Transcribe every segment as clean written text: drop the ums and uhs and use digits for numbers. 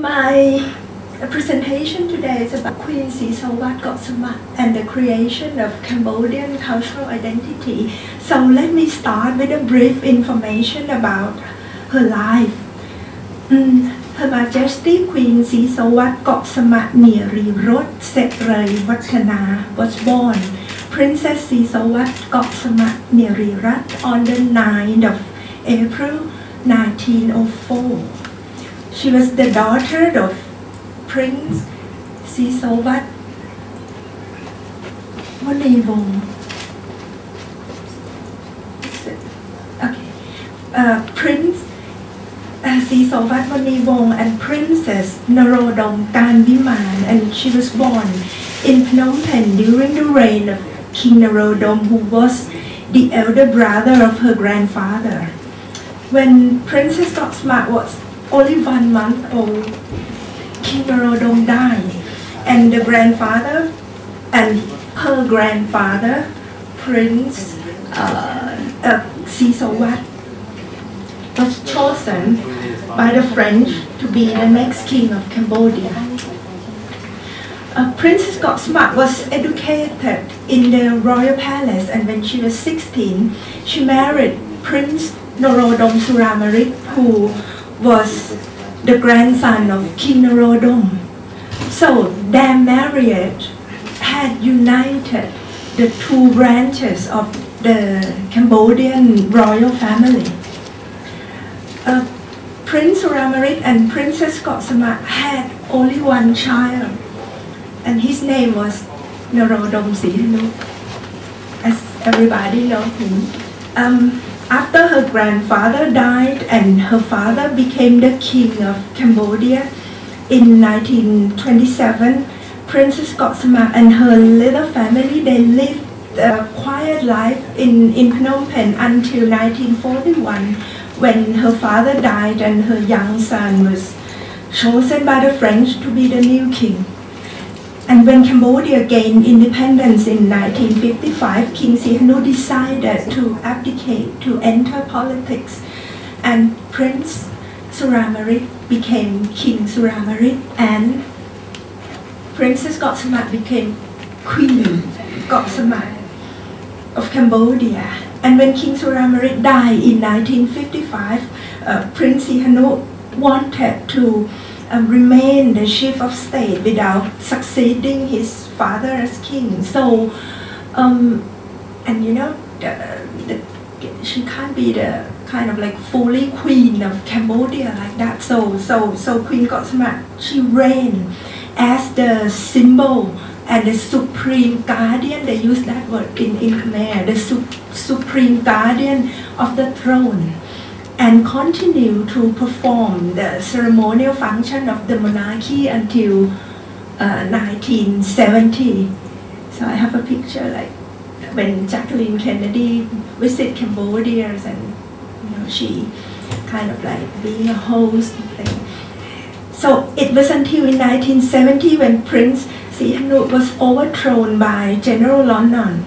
My presentation today is about Queen Sisowath Kossamak and the creation of Cambodian cultural identity. So let me start with a brief information about her life. Her Majesty Queen Sisowath Kossamak Nirirot Setrai Watana was born Princess Sisowath Kossamak Nirirat on the 9th of April 1904. She was the daughter of Prince Sisowath Kossamak. Prince Sisowath Kossamak and Princess Norodom Kanviman, and she was born in Phnom Penh during the reign of King Norodom, who was the elder brother of her grandfather. When Princess Kossamak was only 1 month old, King Norodom died, and the grandfather and her grandfather, Prince Sisowath, was chosen by the French to be the next king of Cambodia. Princess Kossamak was educated in the royal palace, and when she was 16, she married Prince Norodom Suramarit, who was the grandson of King Norodom. So their marriage had united the two branches of the Cambodian royal family. Prince Suramarit and Princess Kossamak had only one child, and his name was Norodom Sihanouk, as everybody knows him. After her grandfather died and her father became the king of Cambodia in 1927, Princess Kossamak and her little family, they lived a quiet life in Phnom Penh until 1941, when her father died and her young son was chosen by the French to be the new king. And when Cambodia gained independence in 1955, King Sihanouk decided to abdicate to enter politics, and Prince Suramarit became King Suramarit, and Princess Kossamak became Queen Kossamak of Cambodia. And when King Suramarit died in 1955, Prince Sihanouk wanted to remain the chief of state without succeeding his father as king. So, and you know, she can't be the kind of like fully queen of Cambodia like that. So Queen Kossamak, she reigned as the symbol and the supreme guardian. They use that word in Khmer, the supreme guardian of the throne, and continue to perform the ceremonial function of the monarchy until 1970. So I have a picture like when Jacqueline Kennedy visited Cambodia, and you know, she kind of like being a host thing. So it was until in 1970 when Prince Sihanouk was overthrown by General Lon Non.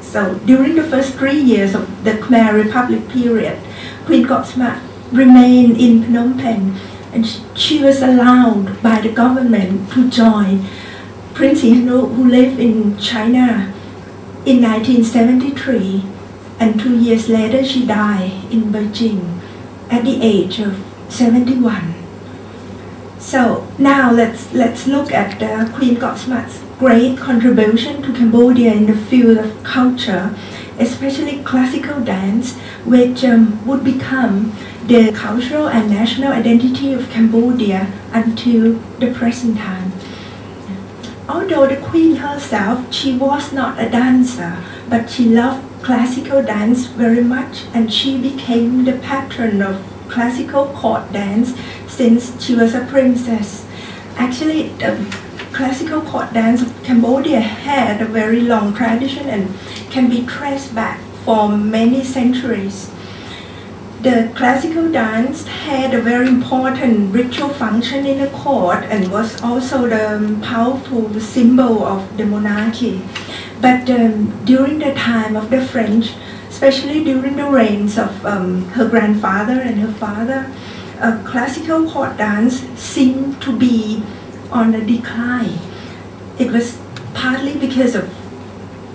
So during the first 3 years of the Khmer Republic period, Queen Kossamak remained in Phnom Penh, and she was allowed by the government to join Prince Sihanouk, who lived in China, in 1973, and 2 years later she died in Beijing at the age of 71. So now let's look at Queen Kossamak's great contribution to Cambodia in the field of culture, especially classical dance, which would become the cultural and national identity of Cambodia until the present time. Although the Queen herself, she was not a dancer, but she loved classical dance very much, and she became the patron of classical court dance since she was a princess. Actually, the classical court dance of Cambodia had a very long tradition and can be traced back for many centuries. The classical dance had a very important ritual function in the court and was also the powerful symbol of the monarchy. But during the time of the French, especially during the reigns of her grandfather and her father, classical court dance seemed to be on a decline. It was partly because of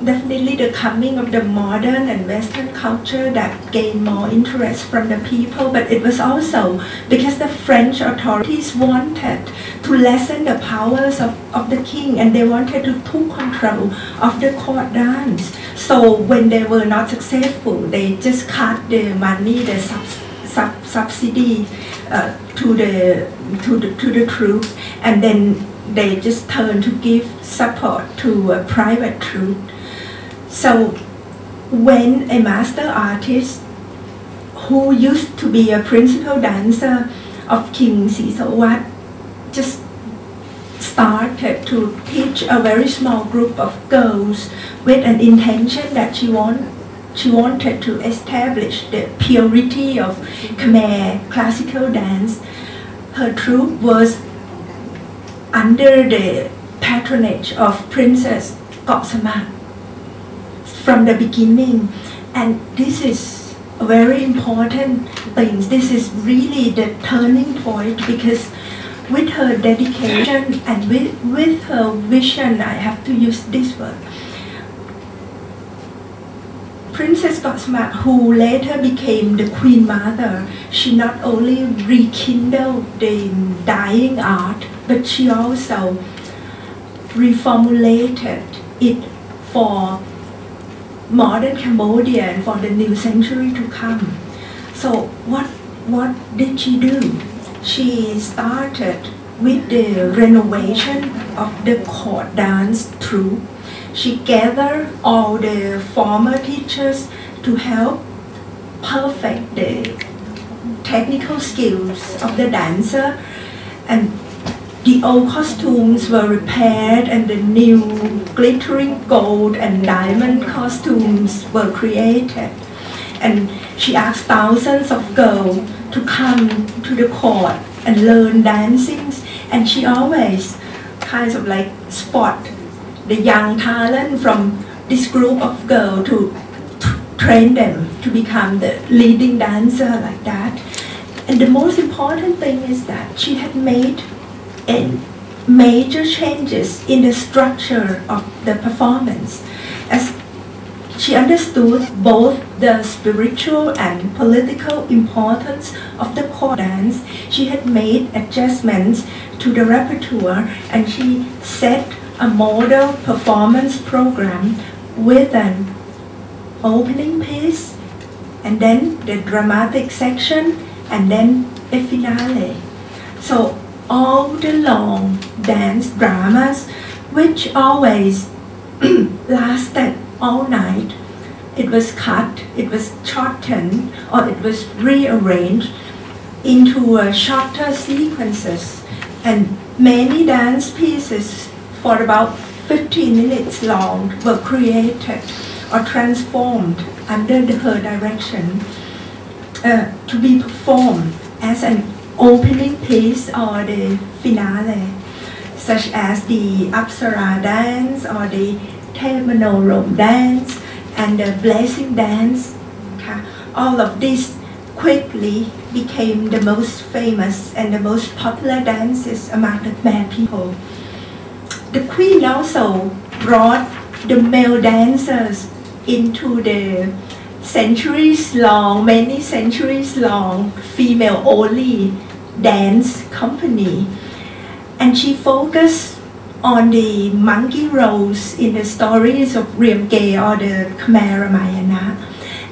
definitely the coming of the modern and Western culture that gained more interest from the people, but it was also because the French authorities wanted to lessen the powers of the king, and they wanted to take control of the court dance. So when they were not successful, they just cut the money, the subsidy to the troops, and then they just turned to give support to a private troupe. So when a master artist who used to be a principal dancer of King Sisowath just started to teach a very small group of girls with an intention that she wanted to establish the purity of Khmer classical dance, her troupe was under the patronage of Princess Kossamak from the beginning. And this is a very important thing. This is really the turning point, because with her dedication and with her vision, I have to use this word, Princess Kossamak, who later became the Queen Mother, she not only rekindled the dying art, but she also reformulated it for modern Cambodia and for the new century to come. So what did she do? She started with the renovation of the court dance troupe. She gathered all the former teachers to help perfect the technical skills of the dancer, and the old costumes were repaired and the new glittering gold and diamond costumes were created. And she asked thousands of girls to come to the court and learn dancing, and she always kind of like spot the young talent from this group of girls to train them to become the leading dancer like that. And the most important thing is that she had made major changes in the structure of the performance, as she understood both the spiritual and political importance of the court dance. She had made adjustments to the repertoire, and she set a model performance program with an opening piece, and then the dramatic section, and then a finale. So all the long dance dramas, which always lasted all night, it was cut, it was shortened, or it was rearranged into shorter sequences, and many dance pieces for about 15 minutes long were created or transformed under her direction to be performed as an opening piece or the finale, such as the Apsara dance or the Temanorom dance and the blessing dance. All of these quickly became the most famous and the most popular dances among the Khmer people. The Queen also brought the male dancers into the many centuries long female-only dance company, and she focused on the monkey roles in the stories of Riamke or the Khmer Ramayana.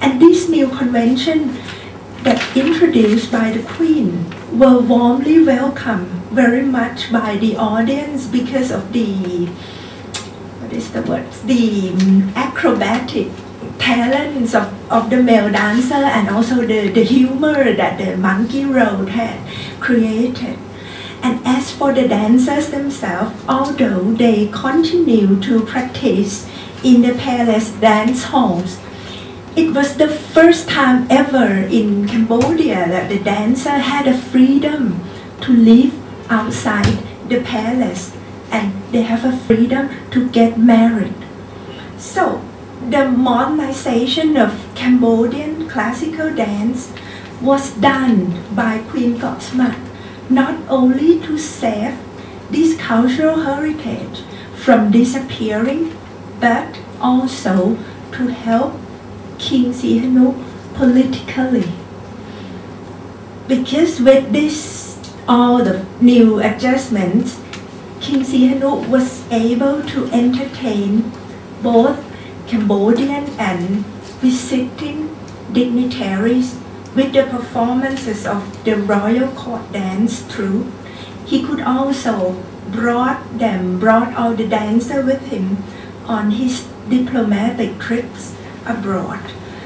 And this new convention that introduced by the Queen were warmly welcomed very much by the audience because of the acrobatic talents of the male dancer, and also the humor that the monkey role had created. And as for the dancers themselves, although they continue to practice in the palace dance halls, it was the first time ever in Cambodia that the dancer had a freedom to live outside the palace, and they have a freedom to get married. So the modernization of Cambodian classical dance was done by Queen Kossamak not only to save this cultural heritage from disappearing, but also to help King Sihanouk politically. Because with this, all the new adjustments, King Sihanouk was able to entertain both Cambodian and visiting dignitaries with the performances of the royal court dance troupe. He could also brought all the dancers with him on his diplomatic trips abroad.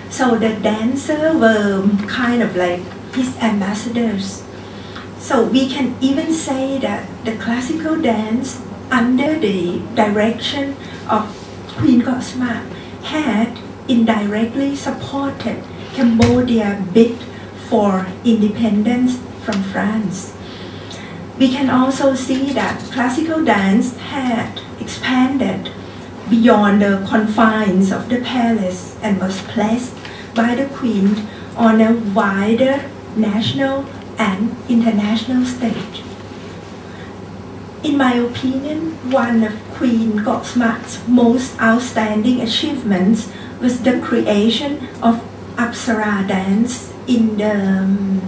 So the dancers were kind of like his ambassadors. So we can even say that the classical dance under the direction of Queen Kossamak had indirectly supported Cambodia's bid for independence from France. We can also see that classical dance had expanded beyond the confines of the palace and was placed by the Queen on a wider national and international stage. In my opinion, one of Queen Kossamak's most outstanding achievements was the creation of Apsara dance in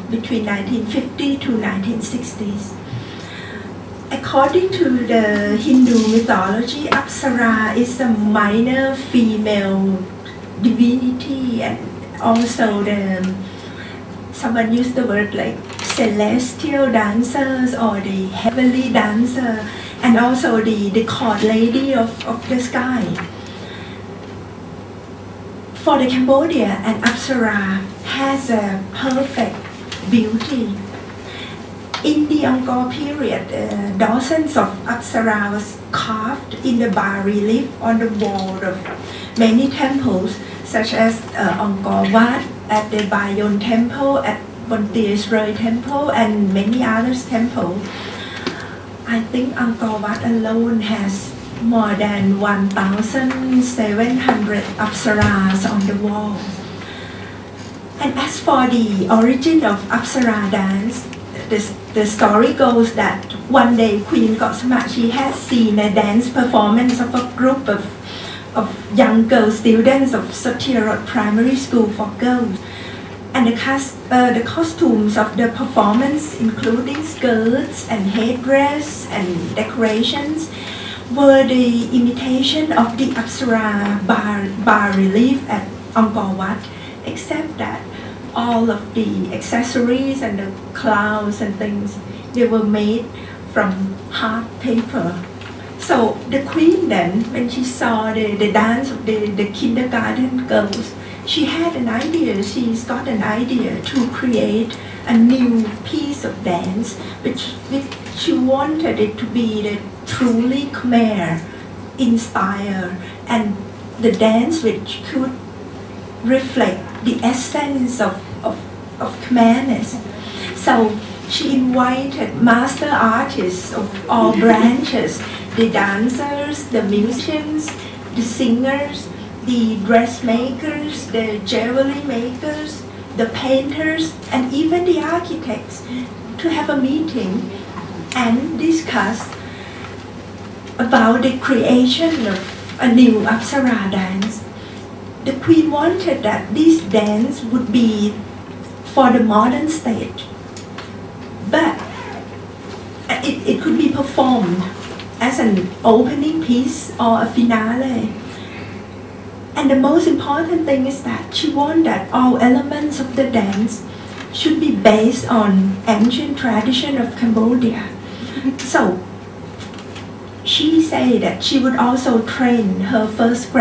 between 1950 to 1960s. According to the Hindu mythology, Apsara is a minor female divinity, and also someone used the word like celestial dancers or the heavenly dancer, and also the court lady of the sky. For the Cambodia, an Apsara has a perfect beauty. In the Angkor period, dozens of Apsara was carved in the bas-relief on the wall of many temples, such as Angkor Wat, at the Bayon Temple, at Bontiesroi Temple, and many other temples. I think Angkor Wat alone has more than 1,700 Apsaras on the wall. And as for the origin of Apsara dance, the story goes that one day Queen Kossamak, she had seen a dance performance of a group of young girl students of Sisowath Primary School for girls. And the costumes of the performance, including skirts and headdress and decorations, were the imitation of the Apsara bas-relief at Angkor Wat, except that all of the accessories and the clouds and things, they were made from hard paper. So the Queen then, when she saw the dance of the kindergarten girls, she had an idea, she's got an idea to create a new piece of dance, which she wanted it to be the truly Khmer in style, and the dance which could reflect the essence of Khmerness. So she invited master artists of all branches, the dancers, the musicians, the singers, the dressmakers, the jewelry makers, the painters, and even the architects to have a meeting and discuss about the creation of a new Apsara dance. The Queen wanted that this dance would be for the modern stage, but it could be performed as an opening piece or a finale. And the most important thing is that she wanted that all elements of the dance should be based on ancient tradition of Cambodia. So she said that she would also train her first